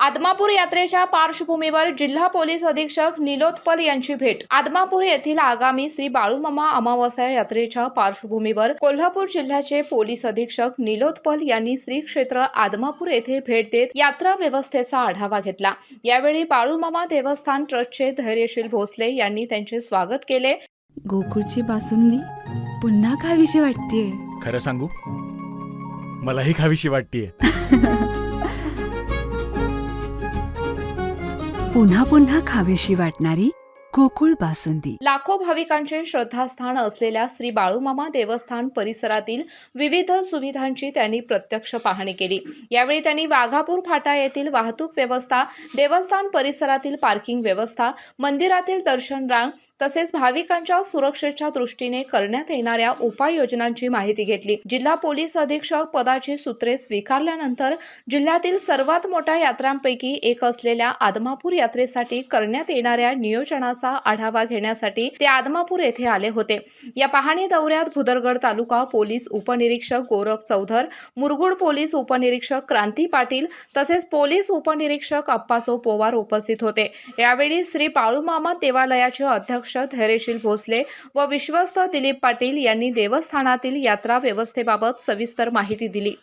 आदमापूर यात्रेच्या पार्श्वभूमीवर जिल्हा पोलीस अधीक्षक निलोत्पल यांची भेट। आदमापूर येथील आगामी श्री बाळूमामा अमावस्या यात्रेच्या पार्श्वभूमीवर कोल्हापूर जिल्ह्याचे पोलीस अधीक्षक निलोत्पल यांनी श्री क्षेत्र आदमापूर येथे भेट देत यात्रा व्यवस्थेचा आढावा घेतला। यावेळी बाळूमामा देवस्थान ट्रस्टचे धैर्यशील भोसले यांनी त्यांचे स्वागत केले। गोकुळची बासुंदी पुन्हा खावीशी वाटतेय। खरं सांगू, मलाही खावीशी वाटतेय। पुन्हा पुन्हा खावीशी वाटणारी गोकुळ बासुंदी। लाखो भाविकांचे श्रद्धास्थान असलेल्या श्री बाळूमामा देवस्थान परिसरातील विविध सुविधांची त्यांनी प्रत्यक्ष पाहणी केली। यावेळी त्यांनी वाघापूर फाटा येथील वाहतूक व्यवस्था, देवस्थान परिसरातील पार्किंग व्यवस्था, मंदिरातील दर्शन रांग तसेच भाविकांच्या सुरक्षेच्या दृष्टीने करण्यात येणाऱ्या उपाययोजनांची माहिती घेतली। जिल्हा पोलीस अधीक्षक पदाची सूत्रे स्वीकारल्यानंतर जिल्ह्यातील सर्वात मोठ्या यात्रांपैकी एक असलेल्या आदमापूर यात्रेसाठी करण्यात येणाऱ्या नियोजनाचा आढावा घेण्यासाठी ते आदमापूर येथे आले होते। या पाहणी दौऱ्यात भुदरगड तालुका पोलीस उपनिरीक्षक गोरख चौधर, मुरगुड पोलीस उपनिरीक्षक क्रांती पाटील तसेच पोलीस उपनिरीक्षक अप्पासो पोवार उपस्थित होते। यावेळी श्री बाळूमामा देवालयाचे अध्यक्ष धैर्यशील भोसले व विश्वस्त दिलीप पाटील यांनी देवस्थानातील यात्रा व्यवस्थेबाबत सविस्तर माहिती दिली।